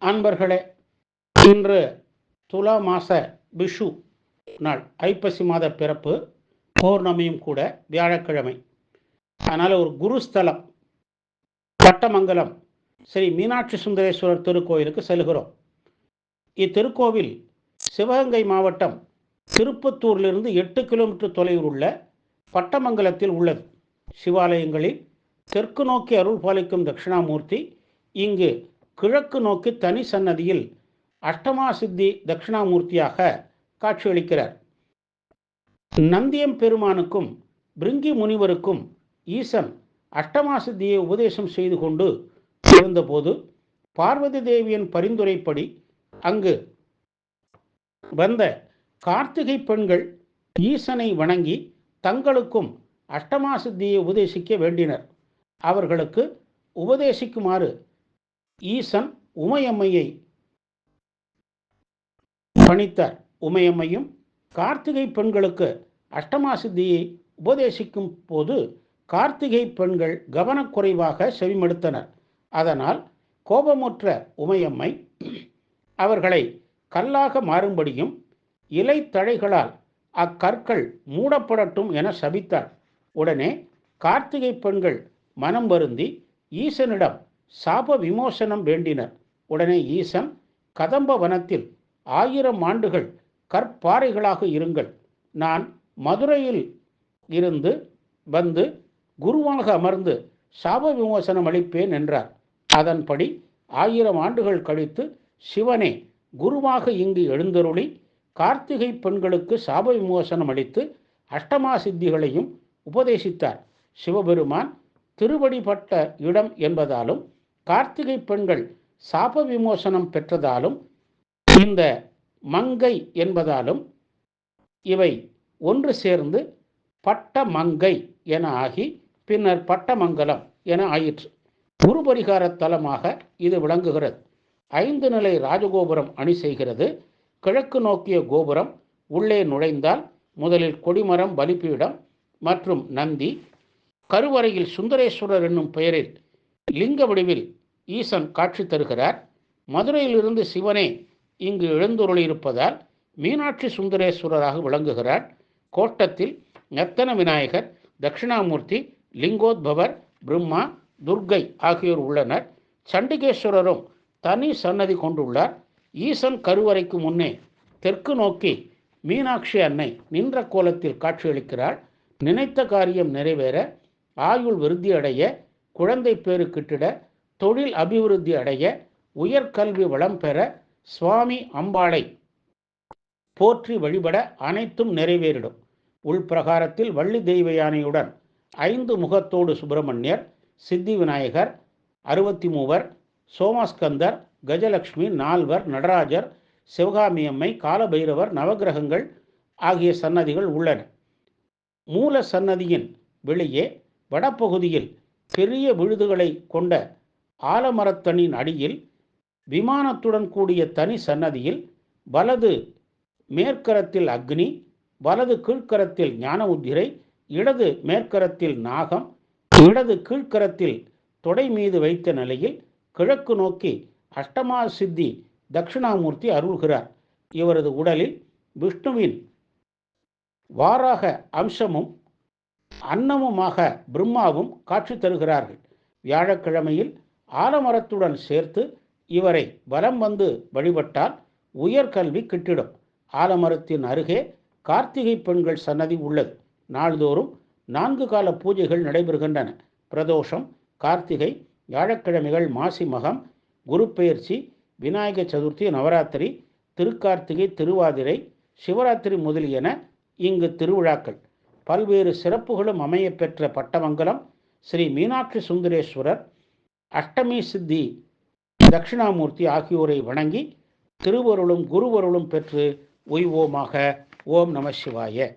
அன்பர்களே, இன்று துலா மாத விஷு நாள், ஐப்பசி மாத பிறப்பு, பௌர்ணமியும் கூட வியாழக்கிழமை. அதனால் ஒரு குருஸ்தலம் பட்டமங்கலம் ஸ்ரீ மீனாட்சி சுந்தரேஸ்வரர் திருக்கோயிலுக்கு செல்கிறோம். இத்திருக்கோவில் சிவகங்கை மாவட்டம் திருப்பத்தூரிலிருந்து 8 கிலோமீட்டர் தொலைவில் உள்ள பட்டமங்கலத்தில் உள்ளது. சிவாலயங்களில் தெற்கு நோக்கி அருள் பாலிக்கும் தட்சிணாமூர்த்தி இங்கு கிழக்கு நோக்கி தனி சன்னதியில் அஷ்டமா சித்தி தட்சிணாமூர்த்தியாக காட்சியளிக்கிறார். நந்தியம் பெருமானுக்கும் பிருங்கி முனிவருக்கும் ஈசன் அஷ்டமா சித்தியை உபதேசம் செய்து கொண்டு இருந்தபோது பார்வதி தேவியின் பரிந்துரைப்படி அங்கு வந்த கார்த்திகை பெண்கள் ஈசனை வணங்கி தங்களுக்கும் அஷ்டமா சித்தியை உபதேசிக்க வேண்டினர். அவர்களுக்கு உபதேசிக்குமாறு ஈசன் உமையம்மையை பணித்தார். உமையம்மையும் கார்த்திகை பெண்களுக்கு அஷ்டமா சித்தியை உபதேசிக்கும் போது கார்த்திகை பெண்கள் கவனக்குறைவாக செவிமடுத்தனர். அதனால் கோபமுற்ற உமையம்மை அவர்களை கல்லாக மாறும்படியும் இலை தழைகளால் அக்கற்கள் மூடப்படட்டும் என சபித்தார். உடனே கார்த்திகை பெண்கள் மனம் வருந்தி ஈசனிடம் சாப விமோசனம் வேண்டினர். உடனே ஈசன் கதம்ப வனத்தில் 1000 ஆண்டுகள் கற்பாறைகளாக இருங்கள், நான் மதுரையில் இருந்து வந்து குருவாக அமர்ந்து சாப விமோசனம் அளிப்பேன் என்றார். அதன்படி 1000 ஆண்டுகள் கழித்து சிவனே குருவாக இங்கு எழுந்தருளி கார்த்திகை பெண்களுக்கு சாப விமோசனம் அளித்து அஷ்டமா சித்திகளையும் உபதேசித்தார். சிவபெருமான் திருவடிப்பட்ட இடம் என்பதாலும் கார்த்திகை பெண்கள் சாப விமோசனம் பெற்றதாலும் இந்த மங்கை என்பதாலும் இவை ஒன்று சேர்ந்து பட்டமங்கை என ஆகி பின்னர் பட்டமங்கலம் என ஆயிற்று. குரு பரிகார தலமாக இது விளங்குகிறது. 5 நிலை ராஜகோபுரம் அணி செய்கிறது. கிழக்கு நோக்கிய கோபுரம் உள்ளே நுழைந்தால் முதலில் கொடிமரம், பலிபீடம் மற்றும் நந்தி, கருவறையில் சுந்தரேஸ்வரர் என்னும் பெயரில் லிங்க வடிவில் ஈசன் காட்சி தருகிறார். மதுரையிலிருந்து சிவனே இங்கு எழுந்தருளியிருப்பதால் மீனாட்சி சுந்தரேஸ்வரராக விளங்குகிறார். கோட்டத்தில் நர்த்தன விநாயகர், தட்சிணாமூர்த்தி, லிங்கோத்பவர், பிரம்மா, துர்க்கை ஆகியோர் உள்ளனர். சண்டிகேஸ்வரரும் தனி சன்னதி கொண்டுள்ளார். ஈசன் கருவறைக்கு முன்னே தெற்கு நோக்கி மீனாட்சி அன்னை நின்ற கோலத்தில் காட்சியளிக்கிறாள். நினைத்த காரியம் நிறைவேற, ஆயுள் விருத்தி அடைய, குழந்தை பேறு கிட்டிட, தொழில் அபிவிருத்தி அடைய, உயர்கல்வி வளம் பெற சுவாமி அம்பாளை போற்றி வழிபட அனைத்தும் நிறைவேறிடும். உள்பிரகாரத்தில் வள்ளி தெய்வ யானையுடன் 5 முகத்தோடு சுப்பிரமணியர், சித்தி விநாயகர், 63, சோமஸ்கந்தர், கஜலட்சுமி, 4வர், நடராஜர், சிவகாமியம்மை, காலபைரவர், நவகிரகங்கள் ஆகிய சன்னதிகள் உள்ளன. மூல சன்னதியின் வெளியே வடப்பகுதியில் பெரிய விழுதுகளை கொண்ட ஆலமரத்தனின் அடியில் விமானத்துடன் கூடிய தனி சன்னதியில் வலது மேற்கரத்தில் அக்னி, வலது கீழ்கரத்தில் ஞான உத்திரை, இடது மேற்கரத்தில் நாகம், இடது கீழ்கரத்தில் தொடை மீது வைத்த நிலையில் கிழக்கு நோக்கி அஷ்டமா சித்தி தட்சிணாமூர்த்தி அருள்கிறார். இவரது உடலில் விஷ்ணுவின் வாராக அம்சமும் அன்னமுமாக பிரம்மாவும் காட்சி தருகிறார்கள். வியாழக்கிழமையில் ஆலமரத்துடன் சேர்த்து இவரை வலம் வந்து வழிபட்டால் உயர்கல்வி கிட்டிடும். ஆலமரத்தின் அருகே கார்த்திகை பெண்கள் சன்னதி உள்ளது. நாள்தோறும் 4 கால பூஜைகள் நடைபெறுகின்றன. பிரதோஷம், கார்த்திகை, வியாழக்கிழமைகள், மாசி மகம், குரு பெயர்ச்சி, விநாயக சதுர்த்தி, நவராத்திரி, திருக்கார்த்திகை, திருவாதிரை, சிவராத்திரி முதலியன இங்கு திருவிழாக்கள். பல்வேறு சிறப்புகளும் அமைய பெற்ற பட்டமங்கலம் ஸ்ரீ மீனாட்சி சுந்தரேஸ்வரர், அஷ்டமி சித்தி தட்சிணாமூர்த்தி ஆகியோரை வணங்கி திருவருளும் குருவருளும் பெற்று உய்வோமாக. ஓம் நம சிவாய.